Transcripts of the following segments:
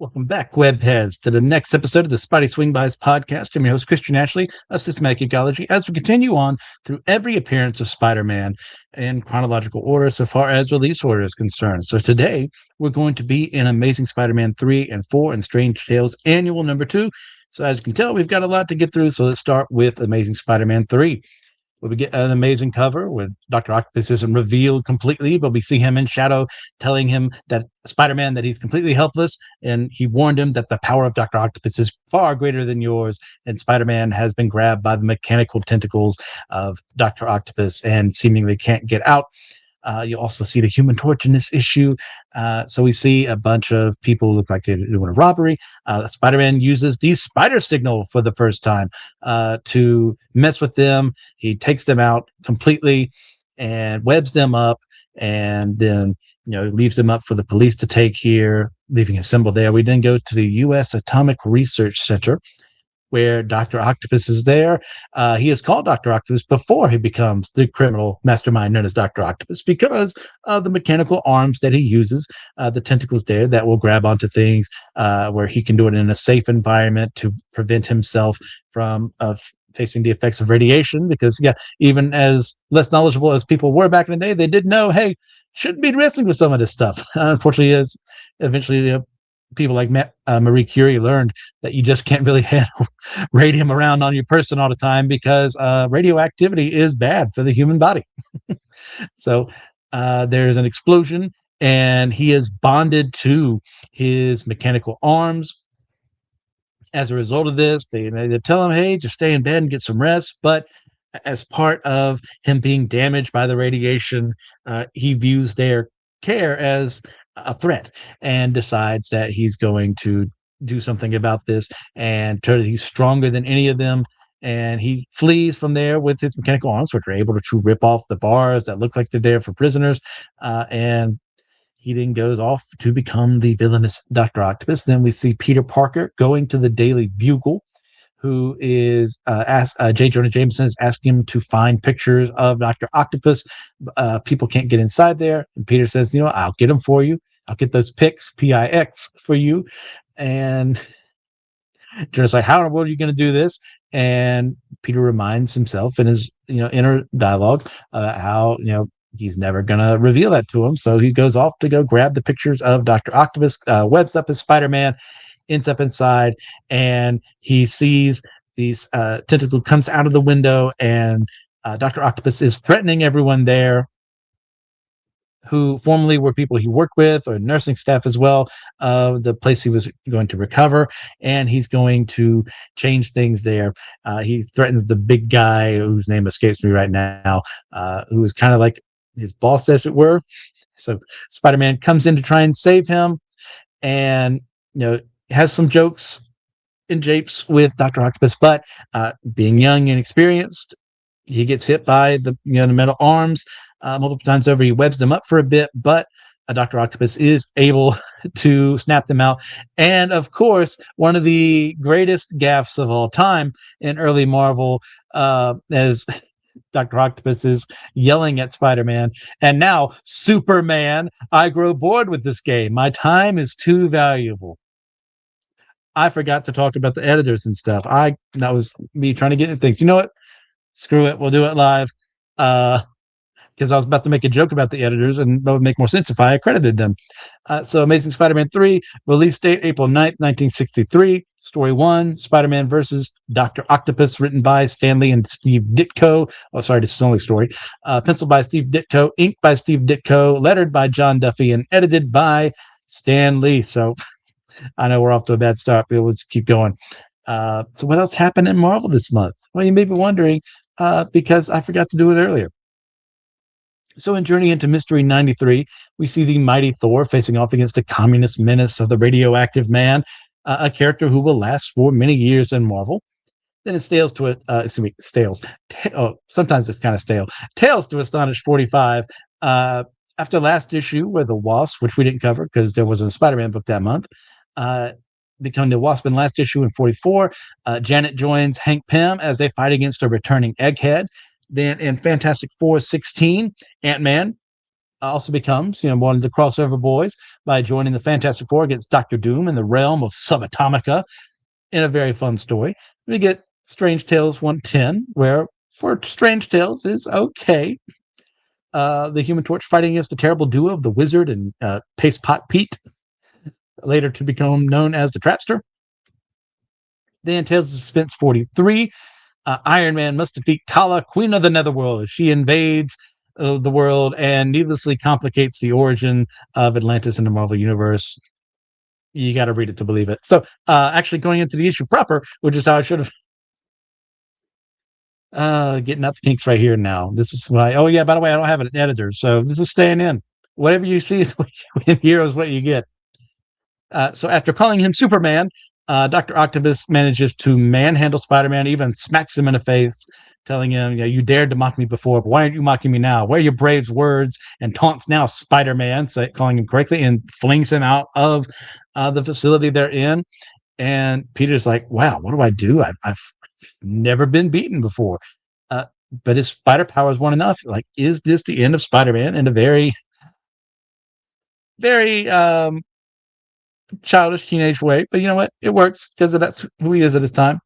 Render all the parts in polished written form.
Welcome back, webheads, to the next episode of the Spidey Swing-Bys podcast. I'm your host, Christian Ashley of Systematic Geekology, as we continue on through every appearance of Spider-Man in chronological order so far as release order is concerned. So today, we're going to be in Amazing Spider-Man 3 and 4 and Strange Tales Annual number 2. So as you can tell, we've got a lot to get through, so let's start with Amazing Spider-Man 3. We get an amazing cover with Doctor Octopus isn't revealed completely, but we see him in shadow telling him that Spider-Man that he's completely helpless, and he warned him that the power of Doctor Octopus is far greater than yours, and Spider-Man has been grabbed by the mechanical tentacles of Doctor Octopus and seemingly can't get out. You also see the Human Torch in this issue. So we see a bunch of people look like they're doing a robbery. Spider-Man uses the spider signal for the first time to mess with them. He takes them out completely and webs them up, and then leaves them up for the police to take here, leaving a symbol there. We then go to the U.S. Atomic Research Center, where Dr. Octopus is there. He is called Dr. Octopus before he becomes the criminal mastermind known as Dr. Octopus because of the mechanical arms that he uses, the tentacles there that will grab onto things, where he can do it in a safe environment to prevent himself from facing the effects of radiation. Because, even as less knowledgeable as people were back in the day, they did know, hey, shouldn't be wrestling with some of this stuff. Unfortunately, as eventually people like Marie Curie learned that you just can't really handle radium around on your person all the time because radioactivity is bad for the human body. So there's an explosion, and he is bonded to his mechanical arms. As a result of this, they tell him, hey, just stay in bed and get some rest. But as part of him being damaged by the radiation, he views their care as a threat and decides that he's going to do something about this, and he's stronger than any of them, and he flees from there with his mechanical arms, which are able to rip off the bars that look like they're there for prisoners, and he then goes off to become the villainous Dr. Octopus. Then we see Peter Parker going to the Daily Bugle, who is J. Jonah Jameson is asking him to find pictures of Dr. Octopus. People can't get inside there. And Peter says, I'll get them for you. I'll get those pics, P-I-X, for you. And Jonah's like, how in the world are you going to do this? And Peter reminds himself in his, inner dialogue, how, he's never going to reveal that to him. So he goes off to go grab the pictures of Dr. Octopus, webs up as Spider-Man, ends up inside, and he sees these tentacle comes out of the window, and Dr. Octopus is threatening everyone there who formerly were people he worked with or nursing staff as well, the place he was going to recover, and he's going to change things there. He threatens the big guy whose name escapes me right now, who is kind of like his boss, as it were. So Spider-Man comes in to try and save him, and has some jokes and japes with Dr. Octopus, but being young and experienced, he gets hit by the metal arms multiple times over. He webs them up for a bit, but Dr. Octopus is able to snap them out. And of course, one of the greatest gaffes of all time in early Marvel, as Dr. Octopus is yelling at Spider-Man, and now Superman, I grow bored with this game. My time is too valuable. I forgot to talk about the editors and stuff. That was me trying to get into things. You know what? Screw it. We'll do it live. Because I was about to make a joke about the editors, and that would make more sense if I accredited them. So Amazing Spider-Man 3, release date April 9th, 1963. Story 1, Spider-Man versus Dr. Octopus, written by Stan Lee and Steve Ditko. Oh, sorry, this is only story. Penciled by Steve Ditko, inked by Steve Ditko, lettered by John Duffy, and edited by Stan Lee. So I know we're off to a bad start, but let's keep going. So what else happened in Marvel this month? Well, you may be wondering, because I forgot to do it earlier. So in Journey into Mystery 93, we see the mighty Thor facing off against the communist menace of the radioactive man, a character who will last for many years in Marvel. Then it sometimes it's kind of stale. Tales to Astonish 45. After last issue, where the Wasp, which we didn't cover because there wasn't a Spider-Man book that month, become the Wasp in last issue in 44. Janet joins Hank Pym as they fight against a returning Egghead. Then in Fantastic Four 16, Ant-Man also becomes, one of the crossover boys by joining the Fantastic Four against Doctor Doom in the realm of Subatomica in a very fun story. We get Strange Tales 110, where for Strange Tales is okay. The Human Torch fighting against the terrible duo of the Wizard and Paste Pot Pete, later to become known as the Trapster. Then Tales of Suspense 43. Iron Man must defeat Kala, Queen of the Netherworld, as she invades the world and needlessly complicates the origin of Atlantis in the Marvel Universe. You got to read it to believe it. So, actually, going into the issue proper, which is how I should have. Getting out the kinks right here now. This is why. Oh yeah, by the way, I don't have an editor, so this is staying in. Whatever you see is what you hear is what you get. So after calling him Superman, Doctor Octopus manages to manhandle Spider-Man, even smacks him in the face, telling him, you dared to mock me before, but why aren't you mocking me now? Where are your brave words and taunts now, Spider-Man, calling him correctly, and flings him out of the facility they're in. And Peter's like, wow, what do I do? I've never been beaten before. But his spider powers weren't enough. Like, is this the end of Spider-Man? In a very, very childish teenage way. But you know what? It works because that's who he is at his time.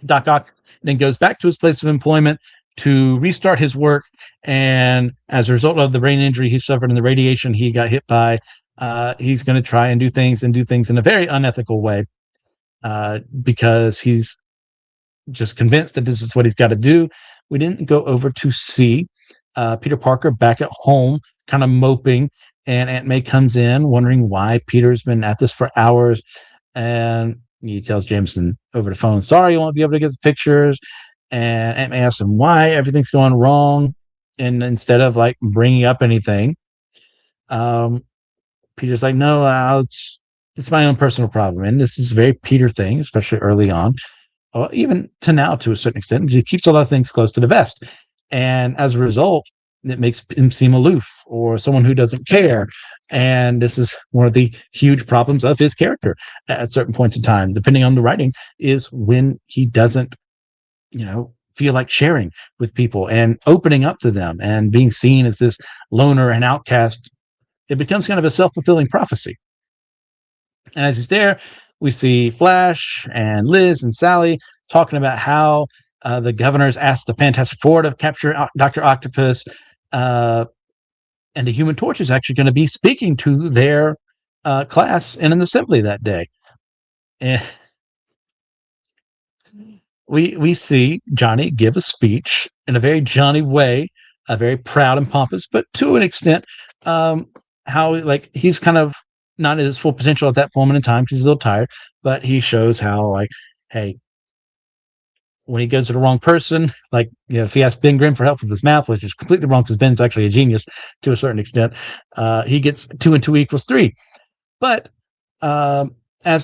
Doc Ock then goes back to his place of employment to restart his work. And as a result of the brain injury he suffered and the radiation he got hit by, he's going to try and do things in a very unethical way, because he's just convinced that this is what he's got to do. We didn't go over to see Peter Parker back at home, kind of moping, and Aunt May comes in wondering why Peter's been at this for hours. And he tells Jameson over the phone, sorry, you won't be able to get the pictures. And Aunt May asks him why everything's going wrong. And instead of like bringing up anything, Peter's like, no, it's my own personal problem. And this is a very Peter thing, especially early on, even to now to a certain extent. He keeps a lot of things close to the vest. And as a result, it makes him seem aloof or someone who doesn't care. And this is one of the huge problems of his character at certain points in time, depending on the writing, is when he doesn't, feel like sharing with people and opening up to them and being seen as this loner and outcast. It becomes kind of a self-fulfilling prophecy. And as he's there, we see Flash and Liz and Sally talking about how the governor's asked the Fantastic Four to capture Doctor Octopus, and the Human Torch is actually going to be speaking to their class in an assembly that day. And we see Johnny give a speech in a very Johnny way, very proud and pompous, but to an extent, how like he's kind of not at his full potential at that moment in time because he's a little tired, but he shows how, like, hey, when he goes to the wrong person, like, if he asks Ben Grimm for help with his math, which is completely wrong because Ben's actually a genius to a certain extent, he gets 2 and 2 equals 3. But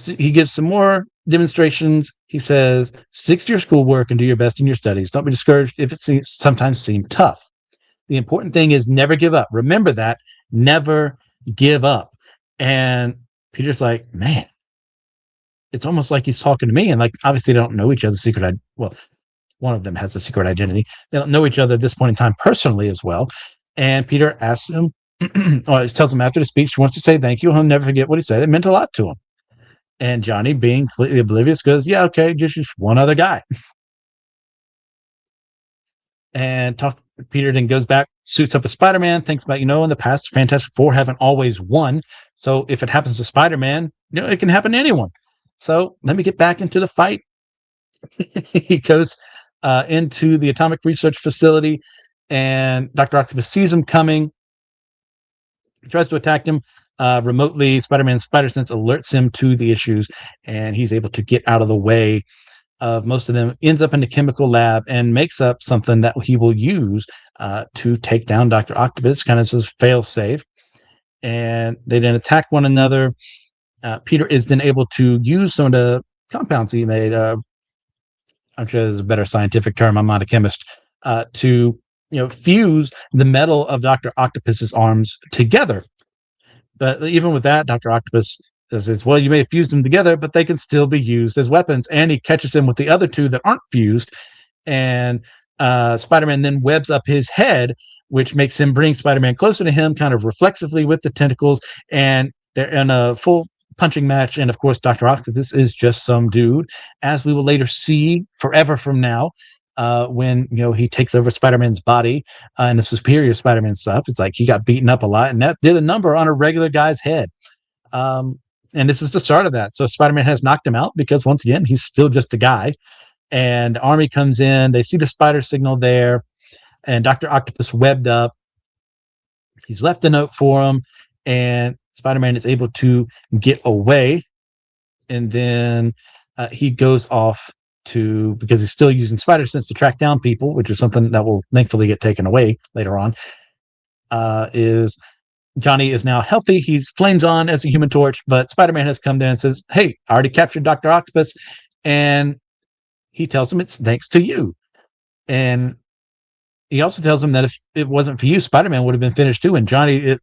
he gives some more demonstrations, he says, stick to your schoolwork and do your best in your studies. Don't be discouraged if it sometimes seems tough. The important thing is never give up. Remember that. Never give up. And Peter's like, man, it's almost like he's talking to me. And like, obviously they don't know each other's secret. Well, one of them has a secret identity. They don't know each other at this point in time personally as well. And Peter asks him, or he tells him after the speech, he wants to say thank you. He'll never forget what he said. It meant a lot to him. And Johnny, being completely oblivious, goes, yeah, okay, just one other guy. And Peter then goes back, suits up as Spider-Man, thinks about, in the past, Fantastic Four haven't always won. So if it happens to Spider-Man, it can happen to anyone. So let me get back into the fight. He goes into the atomic research facility, and Dr. Octopus sees him coming. He tries to attack him remotely. Spider-Man's spider sense alerts him to the issues, and he's able to get out of the way of most of them, ends up in the chemical lab and makes up something that he will use to take down Dr. Octopus, kind of as fail-safe. And they then attack one another. Peter is then able to use some of the compounds he made. I'm sure there's a better scientific term. I'm not a chemist. To fuse the metal of Dr. Octopus's arms together. But even with that, Dr. Octopus says, well, you may have fused them together, but they can still be used as weapons. And he catches him with the other two that aren't fused. And Spider-Man then webs up his head which makes him bring Spider-Man closer to him, kind of reflexively with the tentacles, and they're in a full punching match. And of course, Doctor Octopus is just some dude, as we will later see forever from now. When he takes over Spider-Man's body and the superior Spider-Man stuff, it's like he got beaten up a lot, and that did a number on a regular guy's head. And this is the start of that. So Spider-Man has knocked him out because, once again, he's still just a guy. And the army comes in. They see the spider signal there, and Doctor Octopus webbed up. He's left a note for him, and Spider-Man is able to get away. And then he goes off because he's still using spider sense to track down people, which is something that will thankfully get taken away later on. Is Johnny is now healthy. He's flames on as a Human Torch, but Spider-Man has come there and says, "Hey, I already captured Dr. Octopus." And he tells him it's thanks to you. And he also tells him that if it wasn't for you, Spider-Man would have been finished too. And Johnny is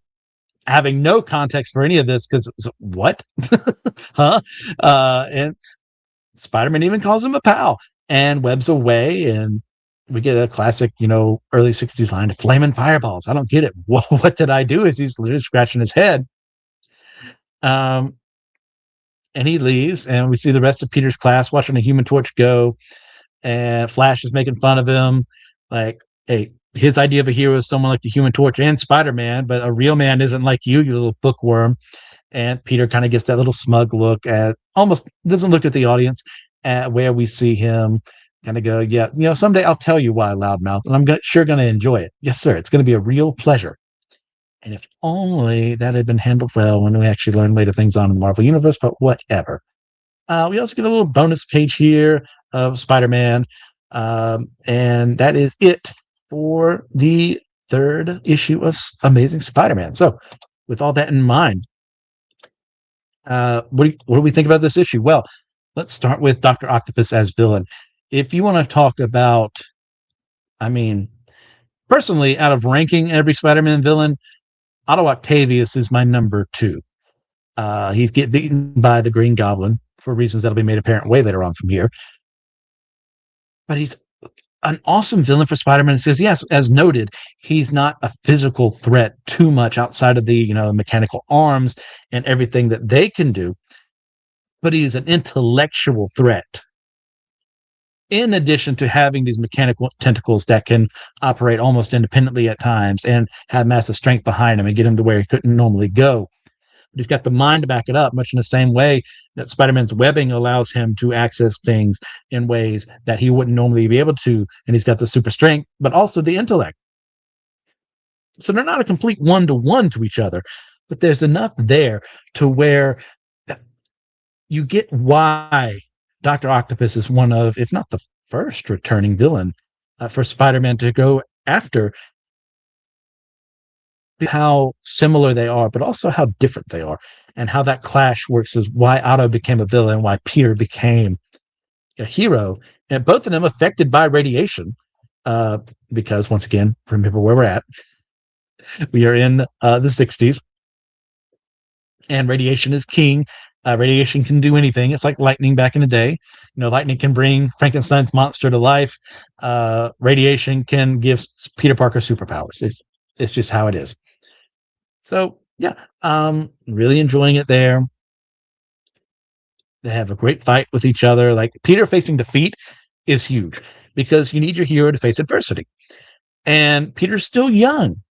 having no context for any of this because what? Huh? And Spider-Man even calls him a pal and webs away. And we get a classic, early 60s line, flaming fireballs. I don't get it. What did I do? As he's literally scratching his head. And he leaves, and we see the rest of Peter's class watching a Human Torch go, and Flash is making fun of him. Like, hey, his idea of a hero is someone like the Human Torch and Spider-Man, but a real man isn't like you little bookworm. And Peter kind of gets that little smug look almost doesn't look at the audience, at where we see him kind of go, yeah, someday I'll tell you why, loudmouth, and I'm sure going to enjoy it. Yes, sir. It's going to be a real pleasure. And if only that had been handled well when we actually learn later things on in the Marvel Universe, but whatever. We also get a little bonus page here of Spider-Man, and that is it for the 3rd issue of Amazing Spider-Man. So, with all that in mind, what do we think about this issue? Well, let's start with Dr. Octopus as villain. If you want to talk about, personally, out of ranking every Spider-Man villain, Otto Octavius is my number 2. He's get beaten by the Green Goblin for reasons that'll be made apparent way later on from here. But he's an awesome villain for Spider-Man. It says, yes, as noted, he's not a physical threat too much outside of the mechanical arms and everything that they can do, but he's an intellectual threat. In addition to having these mechanical tentacles that can operate almost independently at times and have massive strength behind him and get him to where he couldn't normally go. But he's got the mind to back it up, much in the same way that Spider-Man's webbing allows him to access things in ways that he wouldn't normally be able to. And he's got the super strength, but also the intellect. So they're not a complete one-to-one to each other, but there's enough there to where you get why Dr. Octopus is one of, if not the first returning villain for Spider-Man to go after. How similar they are, but also how different they are, and how that clash works is why Otto became a villain, why Peter became a hero, and both of them affected by radiation. Because once again, remember where we're at. We are in the 60s, and radiation is king. Radiation can do anything. It's like lightning back in the day. Lightning can bring Frankenstein's monster to life. Radiation can give Peter Parker superpowers. It's just how it is. So, yeah, really enjoying it there. They have a great fight with each other. Like, Peter facing defeat is huge because you need your hero to face adversity. And Peter's still young.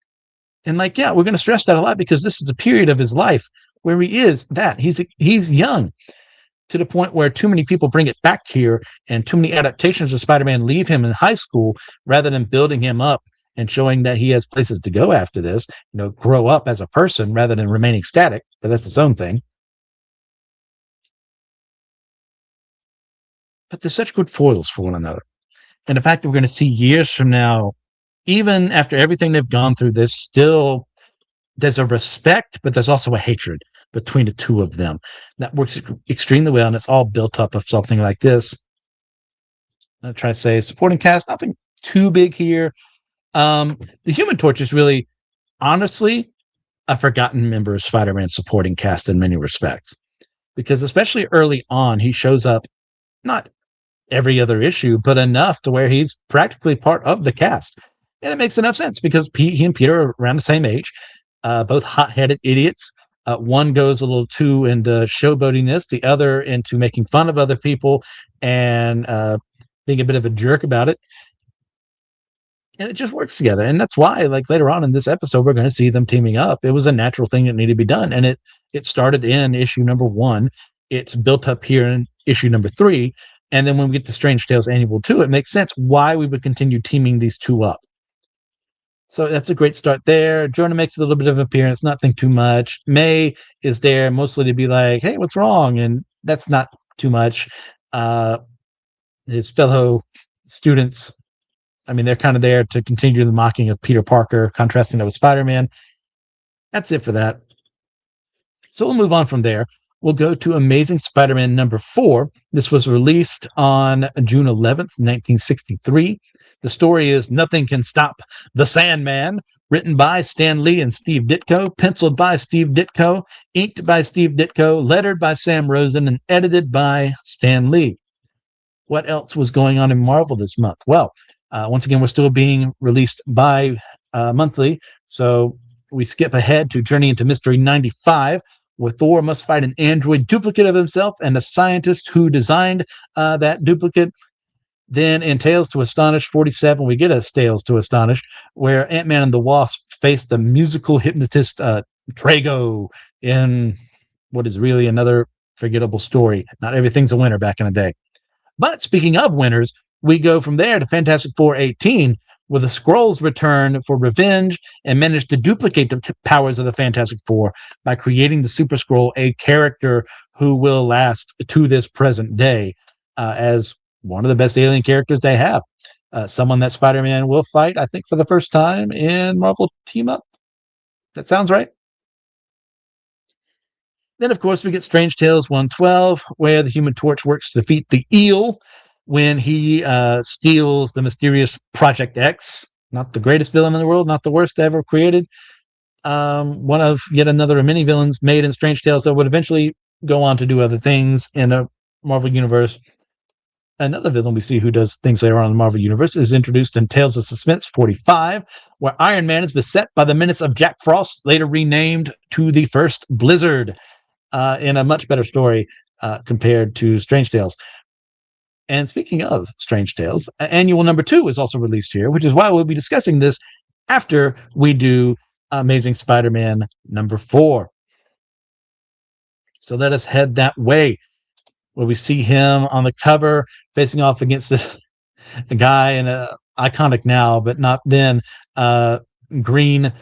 And we're going to stress that a lot because this is a period of his life where he is that. He's young to the point where too many people bring it back here and too many adaptations of Spider-Man leave him in high school rather than building him up and showing that he has places to go after this, grow up as a person rather than remaining static. But that's its own thing. But they're such good foils for one another. And the fact that we're going to see years from now, even after everything they've gone through, there's a respect, but there's also a hatred between the two of them that works extremely well. And it's all built up of something like this. I'll try to say supporting cast, nothing too big here. The Human Torch is really, honestly, a forgotten member of Spider-Man's supporting cast in many respects. Because especially early on, he shows up not every other issue, but enough to where he's practically part of the cast. And it makes enough sense because he and Peter are around the same age, both hot-headed idiots. One goes a little too into showboatiness, the other into making fun of other people and being a bit of a jerk about it. And it just works together. And that's why, like, later on in this episode, we're going to see them teaming up. It was a natural thing that needed to be done. And it started in issue number 1. It's built up here in issue number 3. And then when we get to Strange Tales Annual 2, it makes sense why we would continue teaming these two up. So that's a great start there. Jonah makes a little bit of an appearance, nothing too much. May is there mostly to be like, hey, what's wrong? And that's not too much. His fellow students, I mean, they're kind of there to continue the mocking of Peter Parker, contrasting that with Spider-Man. That's it for that. So we'll move on from there. We'll go to Amazing Spider-Man number 4. This was released on June 11th, 1963. The story is Nothing Can Stop the Sandman, written by Stan Lee and Steve Ditko, penciled by Steve Ditko, inked by Steve Ditko, lettered by Sam Rosen, and edited by Stan Lee. What else was going on in Marvel this month? Well, once again, we're still being released monthly, so we skip ahead to Journey into Mystery 95, where Thor must fight an android duplicate of himself and a scientist who designed that duplicate. Then in Tales to Astonish 47, we get a Tales to Astonish, where Ant-Man and the Wasp face the musical hypnotist Trago in what is really another forgettable story. Not everything's a winner back in the day. But speaking of winners, we go from there to Fantastic Four 18, where the Skrulls return for revenge and manage to duplicate the powers of the Fantastic Four by creating the Super Skrull, a character who will last to this present day as one of the best alien characters they have. Someone that Spider-Man will fight, I think, for the first time in Marvel Team Up. That sounds right. Then, of course, we get Strange Tales 112, where the Human Torch works to defeat the Eel when he steals the mysterious Project X. Not the greatest villain in the world, not the worst ever created. One of yet another many villains made in Strange Tales that would eventually go on to do other things in a Marvel Universe. Another villain we see who does things later on in the Marvel Universe is introduced in Tales of Suspense 45, where Iron Man is beset by the menace of Jack Frost, later renamed to the First Blizzard, in a much better story compared to Strange Tales. And speaking of Strange Tales, Annual number 2 is also released here, which is why we'll be discussing this after we do Amazing Spider-Man number 4. So let us head that way, where we see him on the cover facing off against this guy in a iconic now, but not then, green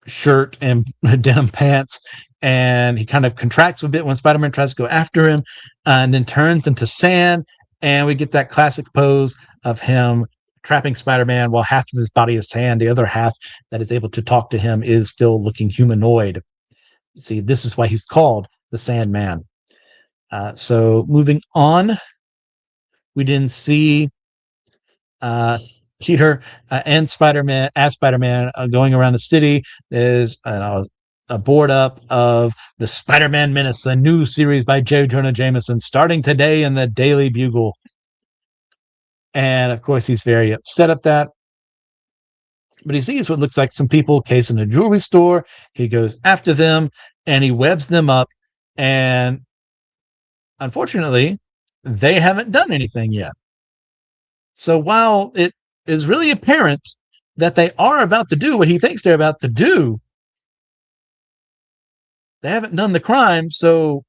shirt and denim pants. And he kind of contracts a bit when Spider-Man tries to go after him, and then turns into sand. And we get that classic pose of him trapping Spider-Man while half of his body is sand. The other half that is able to talk to him is still looking humanoid. See, this is why he's called the Sandman. So moving on, we didn't see Peter and Spider-Man as Spider-Man going around the city. There's a board up of the Spider-Man Menace, a new series by J. Jonah Jameson, starting today in the Daily Bugle. And of course, he's very upset at that. But he sees what looks like some people casing a jewelry store. He goes after them and he webs them up. And unfortunately, they haven't done anything yet. So while it is really apparent that they are about to do what he thinks they're about to do, they haven't done the crime. So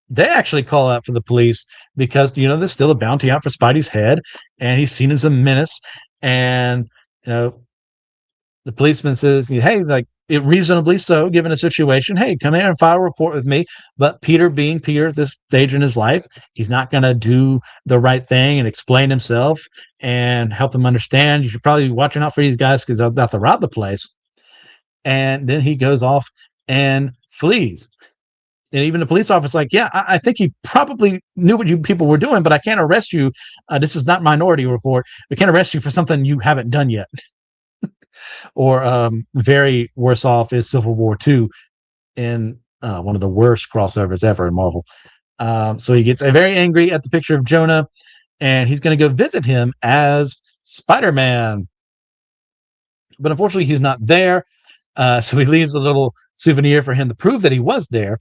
they actually call out for the police because, there's still a bounty out for Spidey's head and he's seen as a menace. And, the policeman says, hey, like, it reasonably so, given a situation, hey, come here and file a report with me. But Peter, being Peter at this stage in his life, he's not going to do the right thing and explain himself and help him understand. You should probably be watching out for these guys because they're about to rob the place. And then he goes off and flees. And even the police officer's like, yeah, I think he probably knew what you people were doing, but I can't arrest you. This is not Minority Report. We can't arrest you for something you haven't done yet. Or very worse off is Civil War II in one of the worst crossovers ever in Marvel. So he gets very angry at the picture of Jonah, and he's going to go visit him as Spider-Man. But unfortunately, he's not there. So he leaves a little souvenir for him to prove that he was there.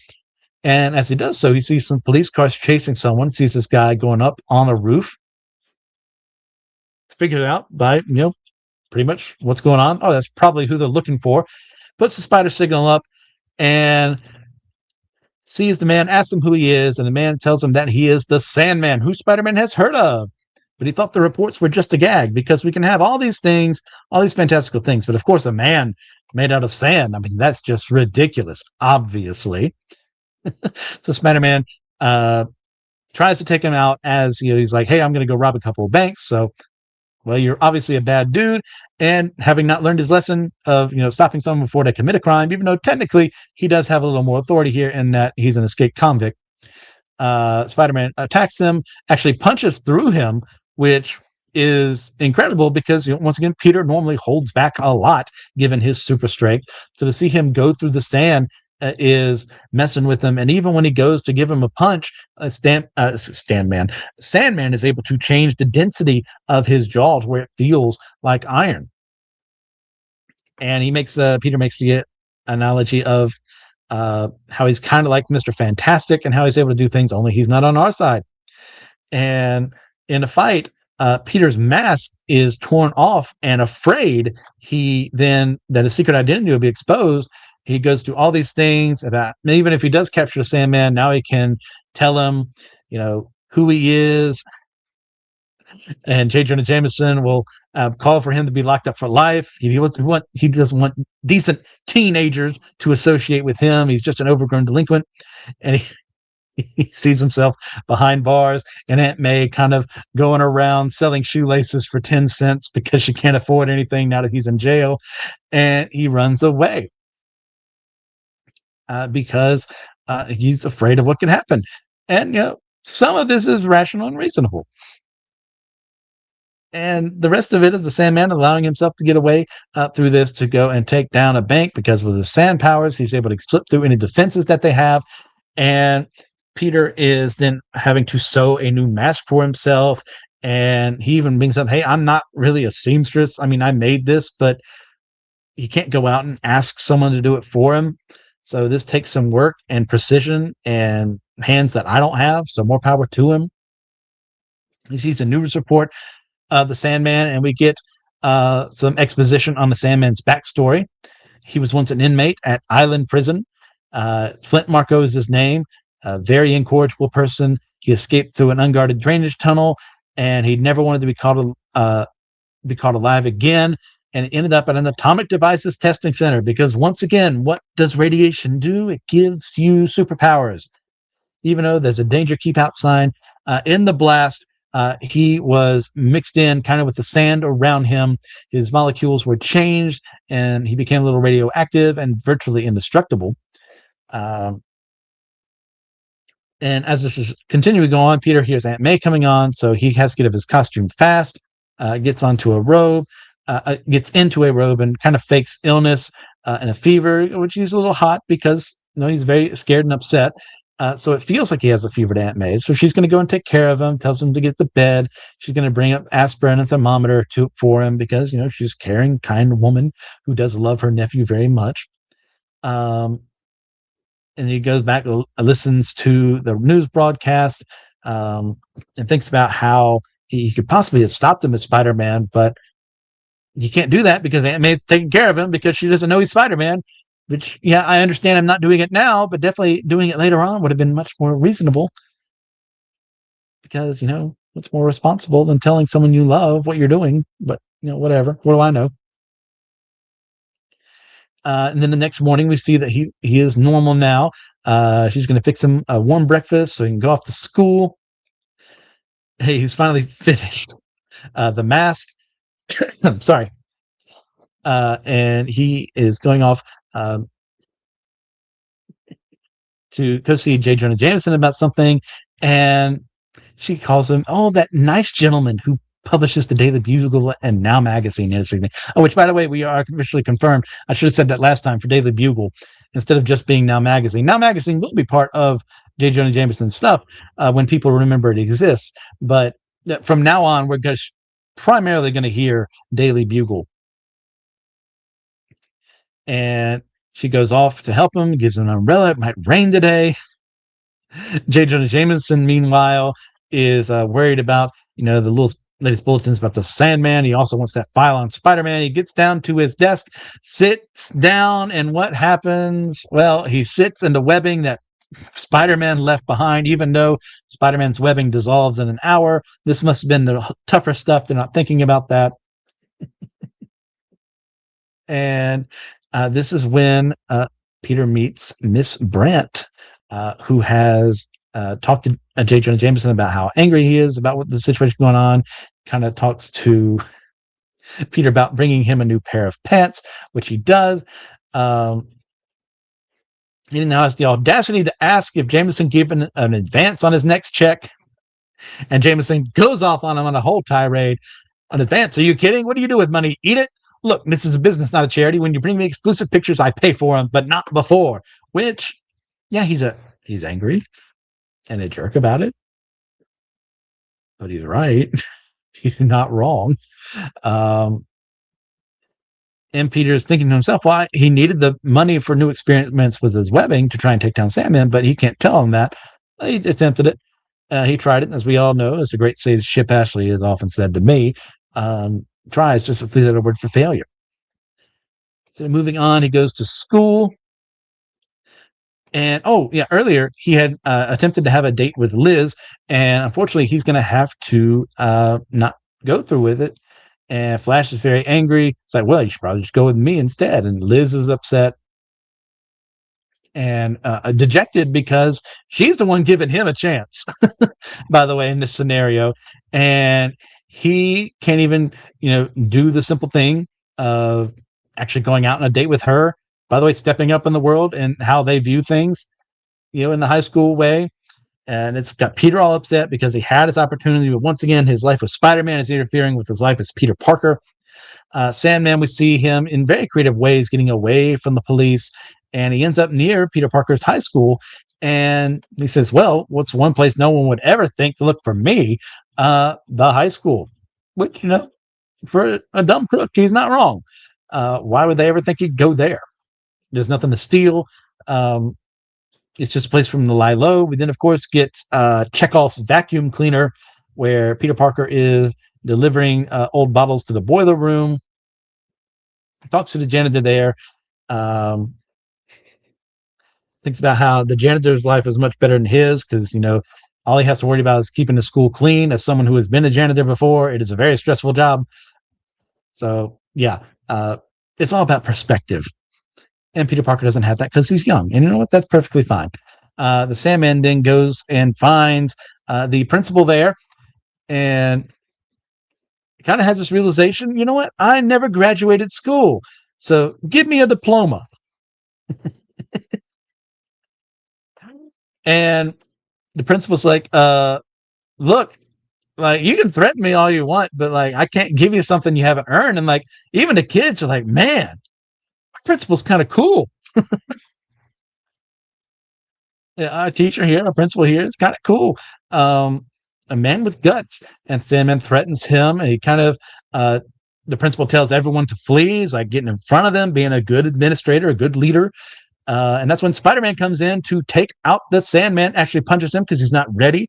And as he does so, he sees some police cars chasing someone, sees this guy going up on a roof, figures it out by, pretty much what's going on. Oh, that's probably who they're looking for. Puts the spider signal up and sees the man, asks him who he is, and the man tells him that he is the Sandman, who Spider-Man has heard of. But he thought the reports were just a gag because we can have all these things, all these fantastical things. But of course, a man made out of sand. I mean, that's just ridiculous, obviously. So Spider-Man tries to take him out as he's like, hey, I'm going to go rob a couple of banks. So, well, you're obviously a bad dude. And having not learned his lesson of, stopping someone before they commit a crime, even though technically he does have a little more authority here in that he's an escaped convict, Spider-Man attacks him, actually punches through him, which is incredible because, once again, Peter normally holds back a lot given his super strength. So to see him go through the sand is messing with him. And even when he goes to give him a punch, Sandman is able to change the density of his jaw to where it feels like iron. And he makes Peter makes the analogy of how he's kind of like Mr. Fantastic and how he's able to do things, only he's not on our side. And in a fight, Peter's mask is torn off, and afraid that his secret identity will be exposed, he goes through all these things about, even if he does capture the Sandman, now he can tell him, who he is. And J. Jonah Jameson will call for him to be locked up for life. He doesn't want decent teenagers to associate with him. He's just an overgrown delinquent. And he sees himself behind bars, and Aunt May kind of going around selling shoelaces for 10 cents because she can't afford anything now that he's in jail. And he runs away because he's afraid of what can happen. And, some of this is rational and reasonable. And the rest of it is the Sandman allowing himself to get away through this to go and take down a bank, because with his sand powers, he's able to slip through any defenses that they have. And Peter is then having to sew a new mask for himself. And he even brings up, hey, I'm not really a seamstress. I mean, I made this, but he can't go out and ask someone to do it for him. So this takes some work and precision and hands that I don't have. So more power to him. He sees a news report of the Sandman, and we get some exposition on the Sandman's backstory. He was once an inmate at Island Prison. Flint Marco is his name. A very incorrigible person. He escaped through an unguarded drainage tunnel, and he never wanted to be caught alive again. And ended up at an atomic devices testing center because, once again, what does radiation do? It gives you superpowers. Even though there's a danger keep out sign in the blast, he was mixed in kind of with the sand around him. His molecules were changed, and he became a little radioactive and virtually indestructible. And as this is continuing to go on, Peter hears Aunt May coming on, so he has to get out of his costume fast, gets into a robe and kind of fakes illness and a fever, which is a little hot because he's very scared and upset. So it feels like he has a fever to Aunt May. So she's going to go and take care of him, tells him to get to bed. She's going to bring up aspirin and thermometer for him because, she's a caring, kind woman who does love her nephew very much. And he goes back, listens to the news broadcast, and thinks about how he could possibly have stopped him as Spider-Man, but you can't do that because Aunt May's taking care of him because she doesn't know he's Spider-Man. Which, yeah, I understand I'm not doing it now, but definitely doing it later on would have been much more reasonable. Because, what's more responsible than telling someone you love what you're doing? But, whatever. What do I know? And then the next morning, we see that he is normal now. She's going to fix him a warm breakfast so he can go off to school. Hey, he's finally finished the mask. I'm sorry. And he is going off to go see J. Jonah Jameson about something, and she calls him, that nice gentleman who publishes the Daily Bugle and Now Magazine. Which, by the way, we are officially confirmed. I should have said that last time for Daily Bugle instead of just being Now Magazine. Now Magazine will be part of J. Jonah Jameson's stuff when people remember it exists. But from now on, we're primarily going to hear Daily Bugle. and she goes off to help him, gives him an umbrella. It might rain today. J. Jonah Jameson, meanwhile, is worried about, the little latest bulletins about the Sandman. He also wants that file on Spider-Man. He gets down to his desk, sits down, and what happens? Well, he sits in the webbing that Spider-Man left behind, even though Spider-Man's webbing dissolves in an hour. This must have been the tougher stuff. They're not thinking about that. And this is when Peter meets Miss Brent, who has talked to J. Jonah Jameson about how angry he is about what the situation going on. Kind of talks to Peter about bringing him a new pair of pants, which he does. He now has the audacity to ask if Jameson gave an advance on his next check. And Jameson goes off on him on a whole tirade. An advance? Are you kidding? What do you do with money? Eat it? Look, this is a business, not a charity. When you bring me exclusive pictures, I pay for them, but not before. Which, yeah, he's angry and a jerk about it. But he's right. He's not wrong. And Peter's thinking to himself, well, he needed the money for new experiments with his webbing to try and take down Sandman, but he can't tell him that. He attempted it. He tried it, as we all know, as the great sage Chip Ashley has often said to me, tries just a three-letter word for failure. So moving on, he goes to school. And, earlier he had attempted to have a date with Liz, and unfortunately he's going to have to not go through with it. And Flash is very angry. It's like, well, you should probably just go with me instead. And Liz is upset and dejected because she's the one giving him a chance, by the way, in this scenario. And he can't even, do the simple thing of actually going out on a date with her. By the way, stepping up in the world and how they view things, in the high school way. And it's got Peter all upset because he had his opportunity, but once again, his life with Spider-Man is interfering with his life as Peter Parker. Sandman, we see him in very creative ways getting away from the police, and he ends up near Peter Parker's high school. And he says, well, what's one place no one would ever think to look for me? The high school. Which, for a dumb crook, he's not wrong. Why would they ever think he'd go there? There's nothing to steal. It's just a place from the lie low. We then, of course, get Chekhov's vacuum cleaner, where Peter Parker is delivering old bottles to the boiler room. Talks to the janitor there. Thinks about how the janitor's life is much better than his because, all he has to worry about is keeping the school clean. As someone who has been a janitor before, it is a very stressful job. So, yeah, it's all about perspective. And Peter Parker doesn't have that because he's young. And you know what? That's perfectly fine. The Sandman then goes and finds the principal there and kind of has this realization, you know what? I never graduated school. So give me a diploma. And the principal's like, look, like, you can threaten me all you want, but like, I can't give you something you haven't earned. And like, even the kids are like, man, principal's kind of cool. Yeah, a teacher here, a principal here is kind of cool. A man with guts. And Sandman threatens him, and he kind of the principal tells everyone to flee. He's like getting in front of them, being a good administrator, a good leader. And that's when Spider-Man comes in to take out the Sandman, actually punches him because he's not ready.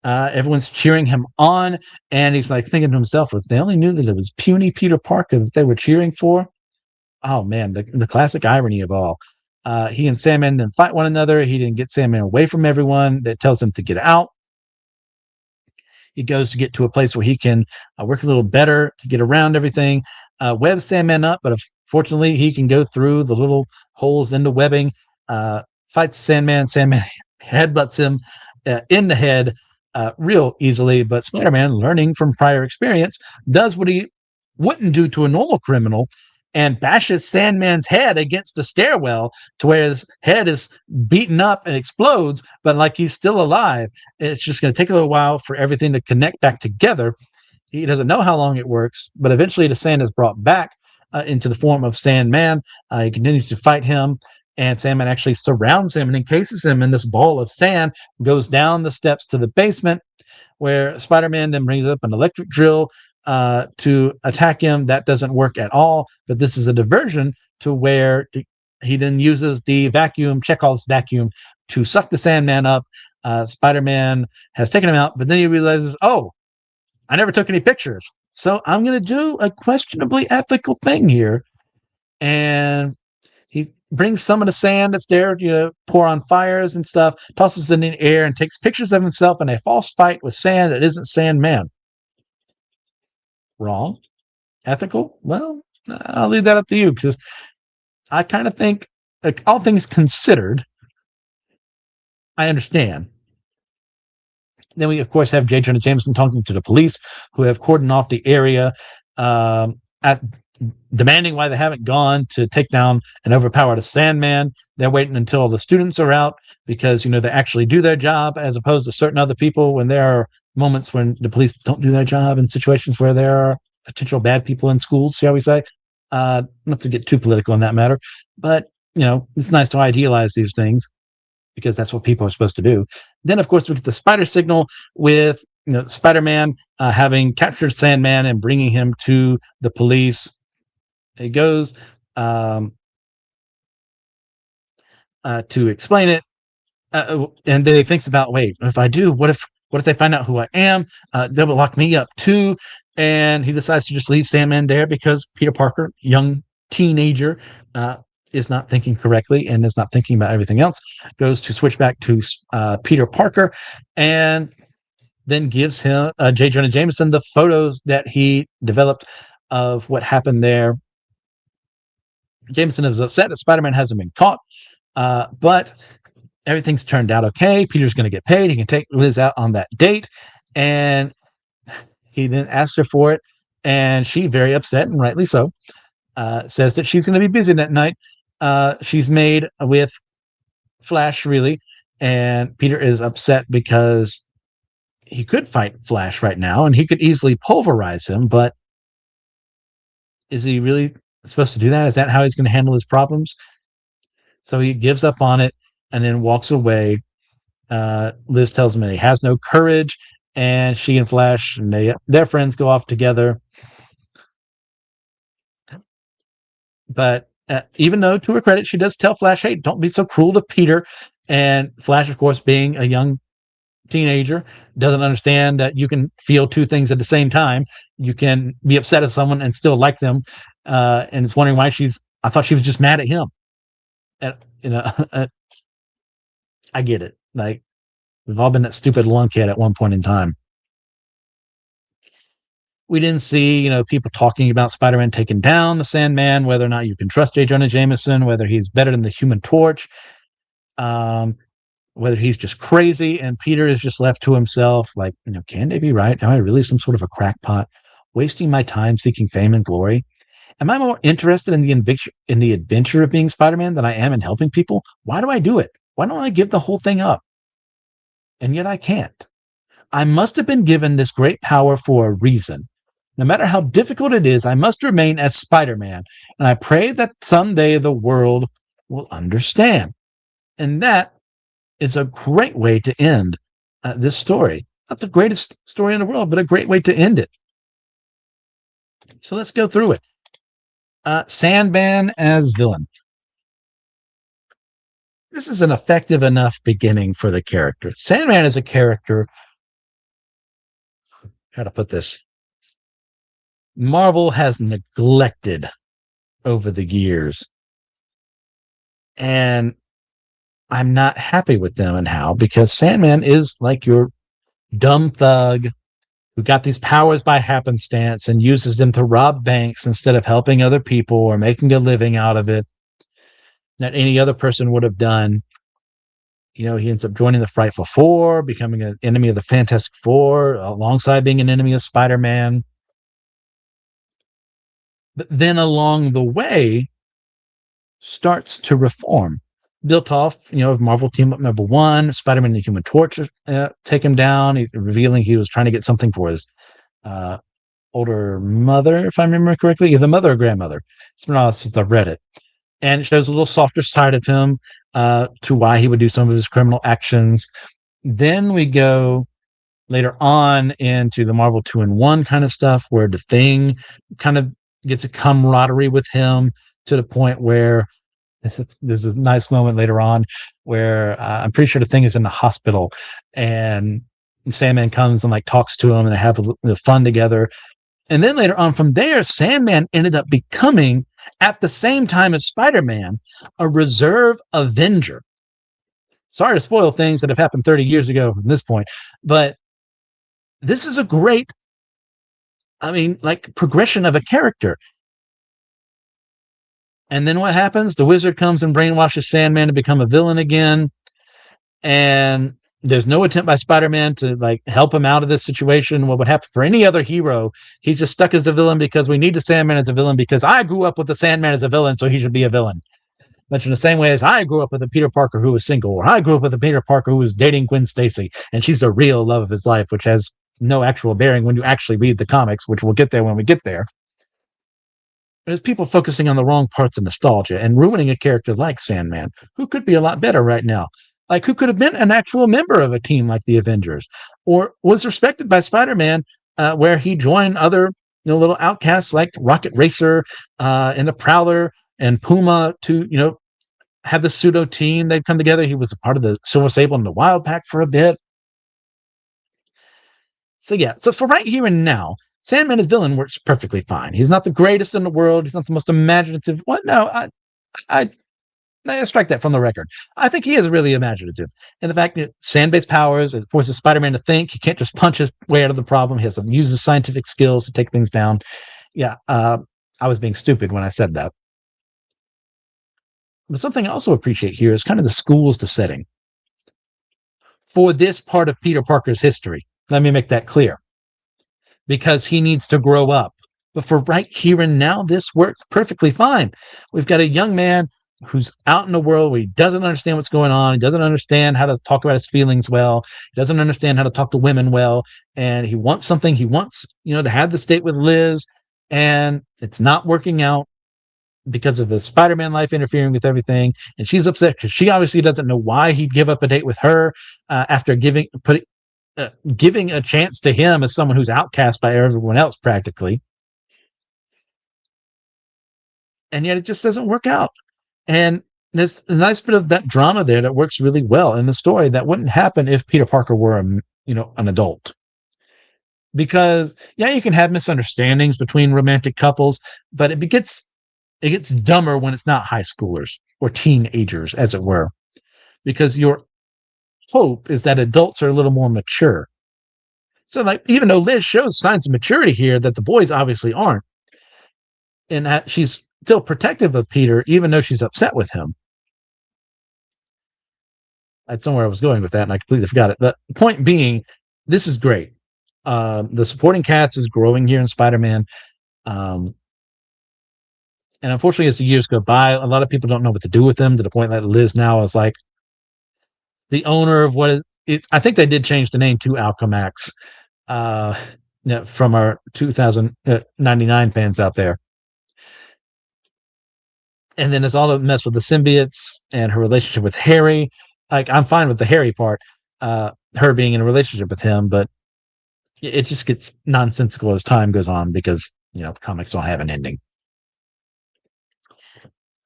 Everyone's cheering him on, and he's like thinking to himself, if they only knew that it was puny Peter Parker that they were cheering for. Oh man, the classic irony of all. He and Sandman then fight one another. He didn't get Sandman away from everyone. That tells him to get out. He goes to get to a place where he can work a little better to get around everything. Webs Sandman up, but fortunately he can go through the little holes in the webbing. Fights Sandman. Sandman headbutts him in the head real easily. But Spider-Man, learning from prior experience, does what he wouldn't do to a normal criminal and bashes Sandman's head against the stairwell to where his head is beaten up and explodes, but like he's still alive. It's just going to take a little while for everything to connect back together. He doesn't know how long it works, but eventually the sand is brought back into the form of Sandman. He continues to fight him, and Sandman actually surrounds him and encases him in this ball of sand, goes down the steps to the basement, where Spider-Man then brings up an electric drill, to attack him. That doesn't work at all. But this is a diversion to where he then uses the vacuum, Chekhov's vacuum, to suck the Sandman up. Spider-Man has taken him out, but then he realizes, oh, I never took any pictures. So I'm going to do a questionably ethical thing here. And he brings some of the sand that's there, pour on fires and stuff, tosses it in the air, and takes pictures of himself in a false fight with sand that isn't Sandman. Wrong? Ethical? Well, I'll leave that up to you, because I kind of think, like, all things considered, I understand. Then we, of course, have J. Jonah Jameson talking to the police, who have cordoned off the area, demanding why they haven't gone to take down and overpower the Sandman. They're waiting until all the students are out, because, they actually do their job, as opposed to certain other people, when there are moments when the police don't do their job in situations where there are potential bad people in schools, shall we say. Not to get too political in that matter, but, it's nice to idealize these things, because that's what people are supposed to do. Then, of course, we get the spider signal with Spider-Man having captured Sandman and bringing him to the police. He goes to explain it, and then he thinks about, wait, if I do, what if they find out who I am? They will lock me up too. And he decides to just leave Sandman there, because Peter Parker, young teenager, is not thinking correctly and is not thinking about everything else. Goes to switch back to Peter Parker, and then gives him J. Jonah Jameson the photos that he developed of what happened there. Jameson is upset that Spider-Man hasn't been caught, but everything's turned out okay. Peter's going to get paid. He can take Liz out on that date, and he then asks her for it, and she, very upset, and rightly so, says that she's going to be busy that night. She's made with Flash, really, and Peter is upset because he could fight Flash right now, and he could easily pulverize him, but is he really supposed to do that? Is that how he's going to handle his problems? So he gives up on it and then walks away. Liz tells him that he has no courage, and she and Flash and their friends go off together. But even though, to her credit, she does tell Flash, hey, don't be so cruel to Peter. And Flash, of course, being a young teenager, doesn't understand that you can feel two things at the same time. You can be upset at someone and still like them, and it's wondering why I thought she was just mad at him. And, I get it. Like, we've all been that stupid lunkhead at one point in time. We didn't see, people talking about Spider-Man taking down the Sandman, whether or not you can trust J. Jonah Jameson, whether he's better than the Human Torch, whether he's just crazy, and Peter is just left to himself. Like, can they be right? Am I really some sort of a crackpot, wasting my time seeking fame and glory? Am I more interested in the adventure of being Spider-Man than I am in helping people? Why do I do it? Why don't I give the whole thing up? And yet I can't. I must have been given this great power for a reason. No matter how difficult it is, I must remain as Spider-Man, and I pray that someday the world will understand. And that is a great way to end this story. Not the greatest story in the world, but a great way to end it. So let's go through it. Sandman as villain. This is an effective enough beginning for the character. Sandman is a character, how to put this, Marvel has neglected over the years. And I'm not happy with them and how, because Sandman is like your dumb thug who got these powers by happenstance and uses them to rob banks instead of helping other people or making a living out of it that any other person would have done. He ends up joining the Frightful Four, becoming an enemy of the Fantastic Four, alongside being an enemy of Spider-Man. But then along the way, starts to reform. Built off, of Marvel Team Up #1, Spider-Man and the Human Torch take him down, revealing he was trying to get something for his older mother, if I remember correctly, either mother or grandmother. It's been a while since I've read it. And it shows a little softer side of him to why he would do some of his criminal actions. Then we go later on into the Marvel 2-in-1 kind of stuff, where the Thing kind of gets a camaraderie with him to the point where there's a nice moment later on where I'm pretty sure the Thing is in the hospital and Sandman comes and like talks to him and they have fun together. And then later on from there, Sandman ended up becoming, at the same time as Spider-Man, a reserve Avenger. Sorry to spoil things that have happened 30 years ago from this point, but this is a great, progression of a character. And then what happens? The Wizard comes and brainwashes Sandman to become a villain again. And there's no attempt by Spider-Man to help him out of this situation. What would happen for any other hero? He's just stuck as a villain because we need the Sandman as a villain because I grew up with the Sandman as a villain, so he should be a villain. Much in the same way as I grew up with a Peter Parker who was single, or I grew up with a Peter Parker who was dating Gwen Stacy, and she's the real love of his life, which has no actual bearing when you actually read the comics, which we'll get there when we get there. There's people focusing on the wrong parts of nostalgia and ruining a character like Sandman, who could be a lot better right now. Like, who could have been an actual member of a team like the Avengers, or was respected by Spider-Man, where he joined other little outcasts like Rocket Racer and the Prowler and Puma to have the pseudo team. They'd come together. He was a part of the Silver Sable and the Wild Pack for a bit. So for right here and now, Sandman as villain works perfectly fine. He's not the greatest in the world. He's not the most imaginative. What? No, I strike that from the record. I think he is really imaginative. And the fact that sand-based powers, it forces Spider-Man to think. He can't just punch his way out of the problem. He has to use his scientific skills to take things down. Yeah, I was being stupid when I said that. But something I also appreciate here is kind of the schools to setting for this part of Peter Parker's history. Let me make that clear. Because he needs to grow up. But for right here and now, this works perfectly fine. We've got a young man who's out in the world where he doesn't understand what's going on. He doesn't understand how to talk about his feelings well. He doesn't understand how to talk to women well. And he wants something. He wants, to have this date with Liz. And it's not working out because of his Spider-Man life interfering with everything. And she's upset because she obviously doesn't know why he'd give up a date with her after giving a chance to him as someone who's outcast by everyone else practically. And yet it just doesn't work out. And there's a nice bit of that drama there that works really well in the story that wouldn't happen if Peter Parker were an adult. Because you can have misunderstandings between romantic couples, but it gets dumber when it's not high schoolers or teenagers, as it were. Because your hope is that adults are a little more mature. So even though Liz shows signs of maturity here that the boys obviously aren't, and that she's still protective of Peter, even though she's upset with him. That's somewhere I was going with that, and I completely forgot it. But the point being, this is great. The supporting cast is growing here in Spider-Man. And unfortunately, as the years go by, a lot of people don't know what to do with them, to the point that Liz now is like the owner of what is. I think they did change the name to Alchemax from our 2099 fans out there. And then it's all a mess with the symbiotes and her relationship with Harry. I'm fine with the Harry part, her being in a relationship with him, but it just gets nonsensical as time goes on because, comics don't have an ending.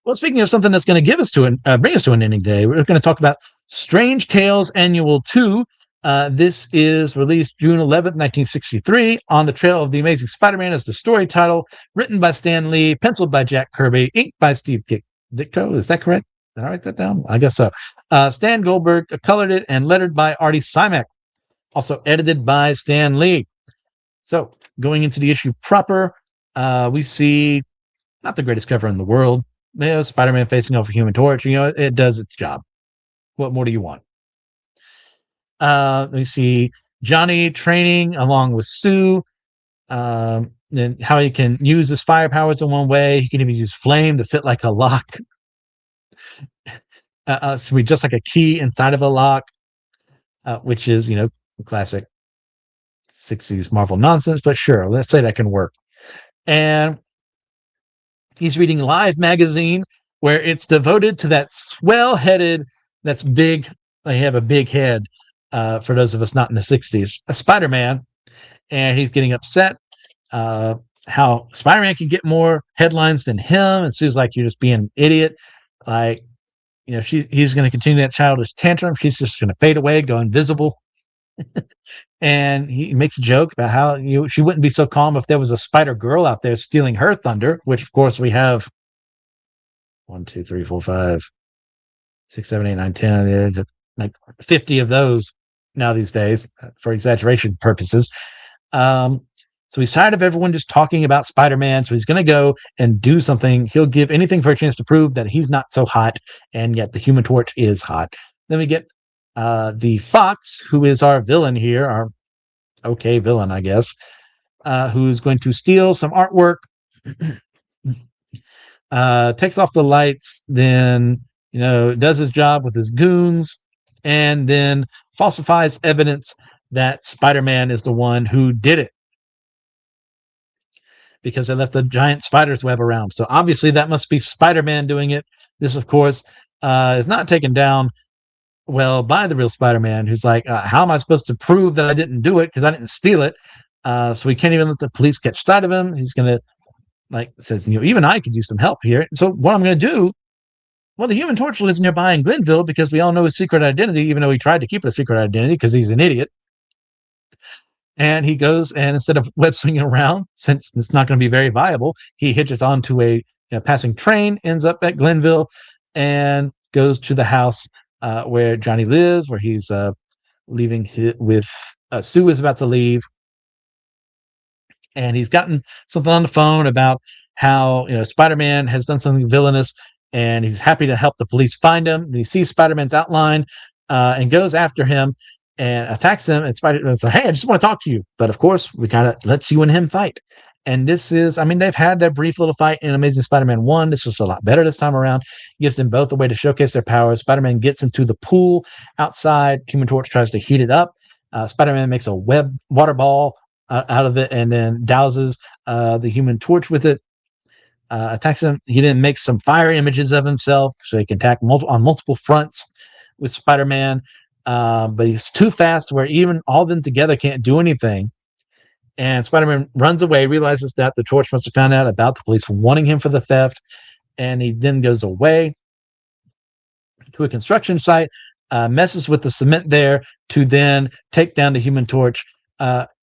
Well, speaking of something that's going to bring us to an ending day, we're going to talk about Strange Tales Annual 2. This is released June 11th, 1963, On the Trail of the Amazing Spider-Man is the story title, written by Stan Lee, penciled by Jack Kirby, inked by Steve Ditko. Is that correct? Did I write that down? I guess so. Stan Goldberg colored it and lettered by Artie Simek. Also edited by Stan Lee. So, going into the issue proper, we see not the greatest cover in the world. Spider-Man facing off a Human Torch. It does its job. What more do you want? We see Johnny training along with Sue, and how he can use his fire powers in one way. He can even use flame to fit like a lock. So we just like a key inside of a lock, which is, classic 60s Marvel nonsense, but sure, let's say that can work. And he's reading Live magazine, where it's devoted to that swell-headed, that's big. They have a big head. for those of us not in the 60s, a Spider-Man, and he's getting upset how Spider-Man can get more headlines than him, and Sue's like, "You're just being an idiot." Like, he's going to continue that childish tantrum. She's just going to fade away, go invisible. And he makes a joke about how she wouldn't be so calm if there was a Spider Girl out there stealing her thunder, which of course we have 1, 2, 3, 4, 5, 6, 7, 8, 9, 10, like 50 of those now these days for exaggeration purposes. So he's tired of everyone just talking about Spider-Man. So he's going to go and do something. He'll give anything for a chance to prove that he's not so hot, and yet the Human Torch is hot. Then we get the Fox, who is our villain here, our okay villain, I guess, who's going to steal some artwork, takes off the lights, then does his job with his goons, and then falsifies evidence that Spider-Man is the one who did it, because they left the giant spider's web around. So obviously that must be Spider-Man doing it. This, of course, is not taken down well by the real Spider-Man, who's like, how am I supposed to prove that I didn't do it because I didn't steal it? So we can't even let the police catch sight of him. He's going to, says, even I could use some help here. So what I'm going to do, well, the Human Torch lives nearby in Glenville because we all know his secret identity, even though he tried to keep it a secret identity because he's an idiot. And he goes, and instead of web swinging around, since it's not going to be very viable, he hitches onto a passing train, ends up at Glenville, and goes to the house where Johnny lives, where he's leaving with Sue is about to leave. And he's gotten something on the phone about how Spider-Man has done something villainous, and he's happy to help the police find him. Then he sees Spider-Man's outline and goes after him and attacks him. And Spider-Man's like, "Hey, I just want to talk to you." But of course, we kind of let you and him fight. And this is, they've had their brief little fight in Amazing Spider-Man 1. This is a lot better this time around. Gives them both a way to showcase their powers. Spider-Man gets into the pool outside. Human Torch tries to heat it up. Spider-Man makes a water ball out of it and then douses the Human Torch with it. Attacks him. He then makes some fire images of himself so he can attack on multiple fronts with Spider-Man. But he's too fast where even all of them together can't do anything. And Spider-Man runs away, realizes that the Torch must have found out about the police wanting him for the theft, and he then goes away to a construction site, messes with the cement there to then take down the Human Torch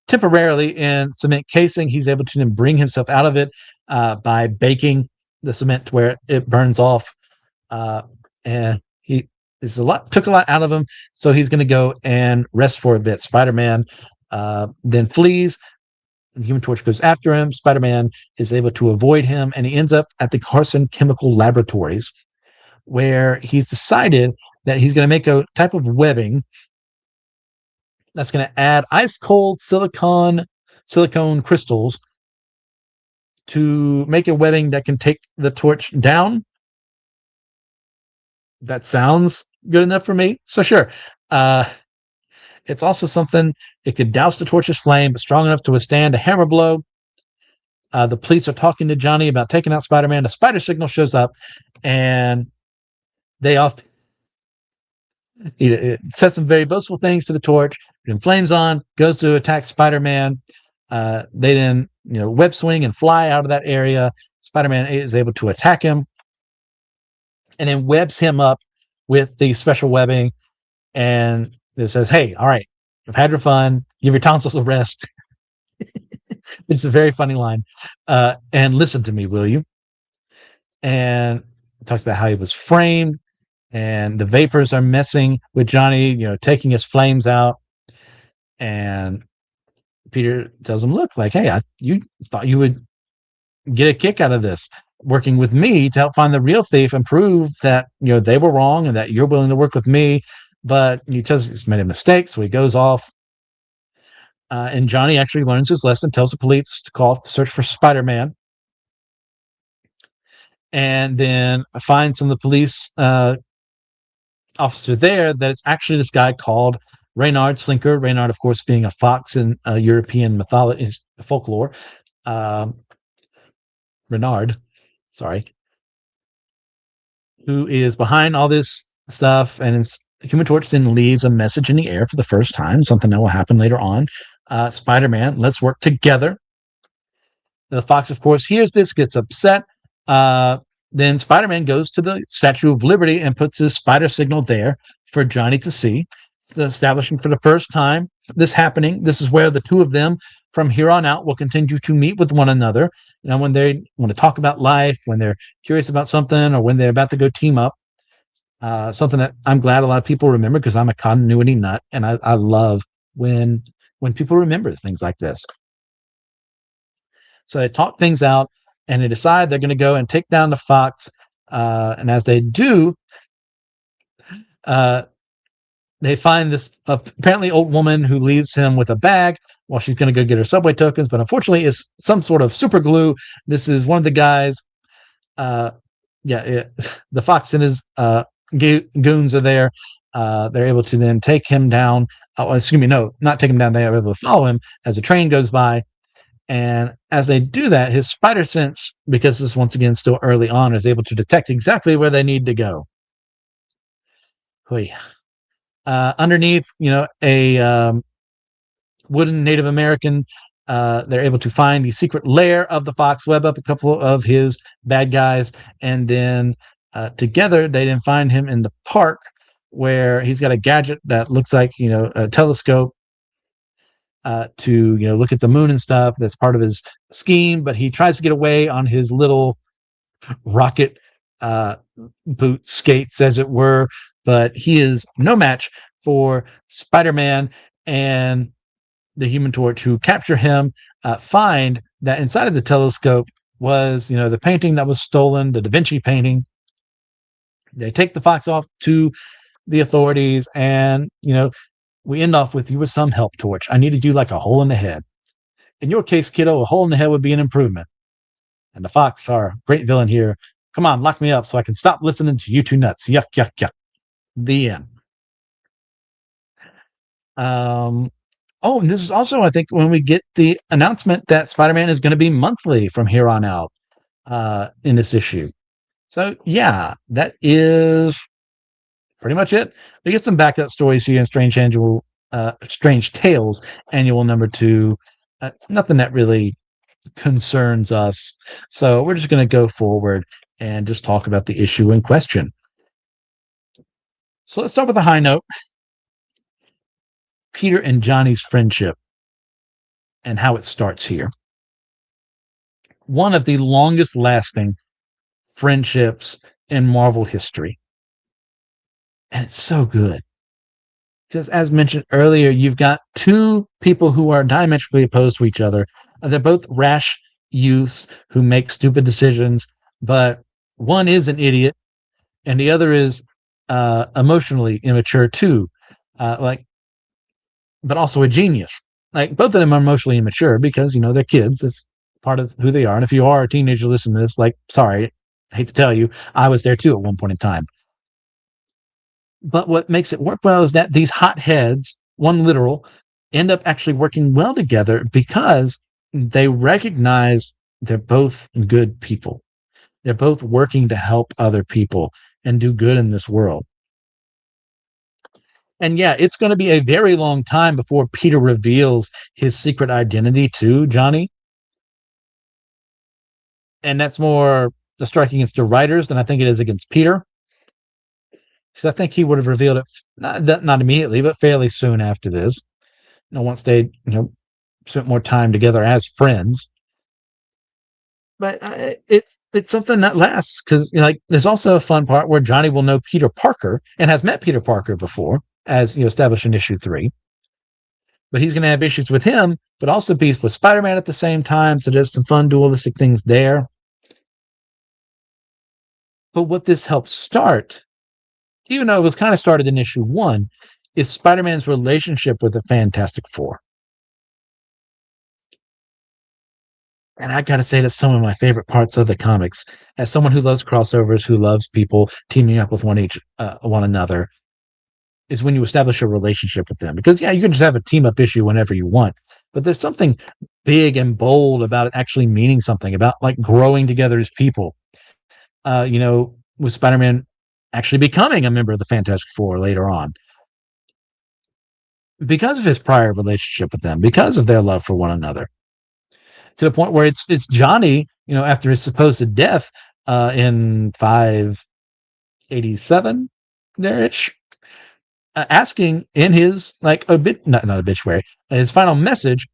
temporarily in cement casing. He's able to then bring himself out of it by baking the cement to where it burns off, and he took a lot out of him, so he's going to go and rest for a bit. Spider-Man then flees. The Human Torch goes after him. Spider-Man is able to avoid him, and he ends up at the Carson Chemical Laboratories, where he's decided that he's going to make a type of webbing that's going to add ice cold silicone crystals to make a webbing that can take the torch down. That sounds good enough for me. So sure. It's also something it could douse the torch's flame, but strong enough to withstand a hammer blow. The police are talking to Johnny about taking out Spider-Man. A spider signal shows up, and they often it says some very boastful things to the torch. Then flames on, goes to attack Spider-Man. They then web swing and fly out of that area. Spider-Man is able to attack him, and then webs him up with the special webbing, and it says, "Hey, all right, you've had your fun. Give your tonsils a rest." It's a very funny line. And listen to me, will you? And it talks about how he was framed, and the vapors are messing with Johnny, taking his flames out. And Peter tells him, "Look, hey, you thought you would get a kick out of this, working with me to help find the real thief and prove that they were wrong and that you're willing to work with me." But he tells he's made a mistake, so he goes off. And Johnny actually learns his lesson, tells the police to call to search for Spider-Man, and then finds from the police officer there that it's actually this guy called Reynard Slinker. Reynard, of course, being a fox in European mythology, folklore. Renard, sorry, who is behind all this stuff, and Human Torch then leaves a message in the air for the first time, something that will happen later on. Spider-Man, let's work together. The Fox, of course, hears this, gets upset. Then Spider-Man goes to the Statue of Liberty and puts his spider signal there for Johnny to see, establishing for the first time this happening. This is where the two of them, from here on out, will continue to meet with one another. You know, when they want to talk about life, when they're curious about something, or when they're about to go team up. Something that I'm glad a lot of people remember because I'm a continuity nut, and I love when people remember things like this. So they talk things out, and they decide they're going to go and take down the Fox. And as they do, they find this apparently old woman who leaves him with a bag while she's going to go get her subway tokens. But unfortunately, it's some sort of super glue. This is one of the guys. The Fox and his goons are there. They're able to then take him down. Not take him down. They are able to follow him as a train goes by. And as they do that, his spider sense, because this once again still early on, is able to detect exactly where they need to go. Underneath, a wooden Native American, they're able to find the secret lair of the Fox, web up a couple of his bad guys, and then together they then find him in the park where he's got a gadget that looks like a telescope to look at the moon and stuff. That's part of his scheme, but he tries to get away on his little rocket boot skates, as it were. But he is no match for Spider-Man and the Human Torch, who capture him. Find that inside of the telescope was the painting that was stolen, the Da Vinci painting. They take the Fox off to the authorities, and we end off with, "You were some help, Torch. I needed you like a hole in the head. In your case, kiddo, a hole in the head would be an improvement." And the Fox, our great villain here, "Come on, lock me up so I can stop listening to you two nuts. Yuck, yuck, yuck." The end. And this is also, I think, when we get the announcement that Spider-Man is going to be monthly from here on out in this issue. So, yeah, that is pretty much it. We get some backup stories here in Strange Tales Annual number 2. Nothing that really concerns us. So we're just going to go forward and just talk about the issue in question. So let's start with a high note. Peter and Johnny's friendship and how it starts here. One of the longest lasting friendships in Marvel history. And it's so good. Because as mentioned earlier, you've got two people who are diametrically opposed to each other. They're both rash youths who make stupid decisions, but one is an idiot and the other is emotionally immature too. But also a genius. Like, both of them are emotionally immature because, they're kids. It's part of who they are. And if you are a teenager listening to this, sorry, I hate to tell you, I was there too at one point in time. But what makes it work well is that these hotheads, one literal, end up actually working well together because they recognize they're both good people. They're both working to help other people and do good in this world. And yeah, it's going to be a very long time before Peter reveals his secret identity to Johnny. And that's more a strike against the writers than I think it is against Peter. Because I think he would have revealed it not immediately, but fairly soon after this. Once they spent more time together as friends. But it's something that lasts because there's also a fun part where Johnny will know Peter Parker and has met Peter Parker before, as established in issue 3. But he's going to have issues with him, but also beef with Spider-Man at the same time. So there's some fun dualistic things there. But what this helps start, even though it was kind of started in issue 1, is Spider-Man's relationship with the Fantastic Four. And I got to say, that's some of my favorite parts of the comics. As someone who loves crossovers, who loves people teaming up with one another, is when you establish a relationship with them. Because, yeah, you can just have a team-up issue whenever you want. But there's something big and bold about it actually meaning something, about growing together as people. With Spider-Man actually becoming a member of the Fantastic Four later on because of his prior relationship with them, because of their love for one another, to the point where it's Johnny, after his supposed death in 587 there-ish, asking in his not obituary, his final message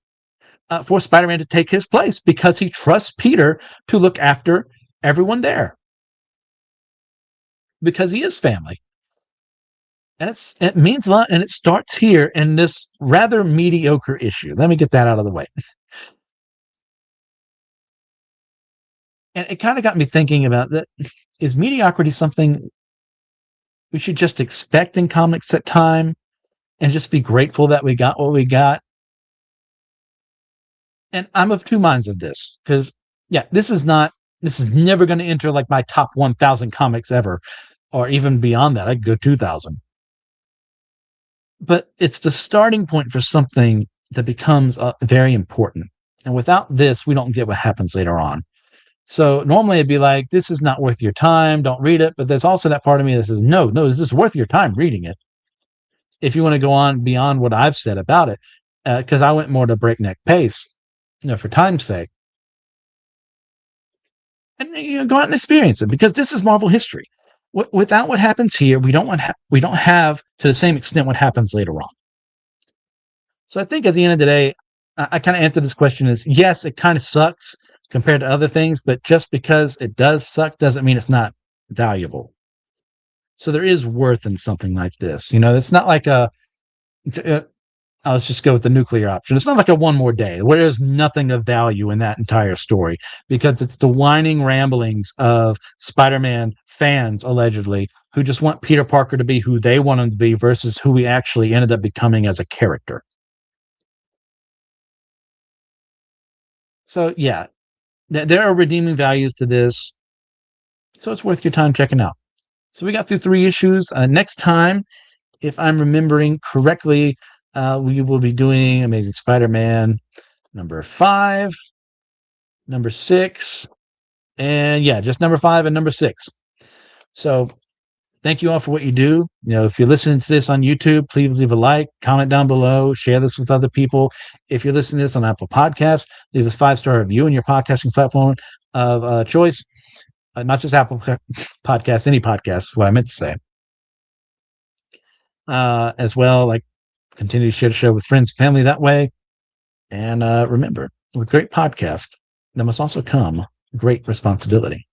for Spider-Man to take his place because he trusts Peter to look after everyone there because he is family. And it means a lot, and it starts here in this rather mediocre issue. Let me get that out of the way. And it kind of got me thinking about that. Is mediocrity something we should just expect in comics at time and just be grateful that we got what we got? And I'm of two minds of this because, yeah, this is never going to enter like my top 1,000 comics ever, or even beyond that. I could go 2,000. But it's the starting point for something that becomes very important. And without this, we don't get what happens later on. So normally it'd be like, this is not worth your time. Don't read it. But there's also that part of me that says, no, this is worth your time reading it. If you want to go on beyond what I've said about it, because I went more to breakneck pace, for time's sake. And go out and experience it because this is Marvel history. Without what happens here, we don't have to the same extent what happens later on. So I think at the end of the day, I kind of answered this question as yes, it kind of sucks compared to other things, but just because it does suck doesn't mean it's not valuable. So there is worth in something like this. It's not like let's just go with the nuclear option. It's not like a One More Day where there's nothing of value in that entire story because it's the whining ramblings of Spider-Man fans, allegedly, who just want Peter Parker to be who they want him to be versus who he actually ended up becoming as a character. So, yeah, there are redeeming values to this. So it's worth your time checking out. So we got through 3 issues. Next time, if I'm remembering correctly, we will be doing Amazing Spider-Man number 5, number 6, and just number 5 and number 6. So thank you all for what you do. If you're listening to this on YouTube, please leave a like, comment down below, share this with other people. If you're listening to this on Apple Podcasts, leave a 5-star review in your podcasting platform of choice. Not just Apple Podcasts, any podcasts is what I meant to say. As well, continue to share the show with friends and family that way. And remember, with great podcast, there must also come great responsibility.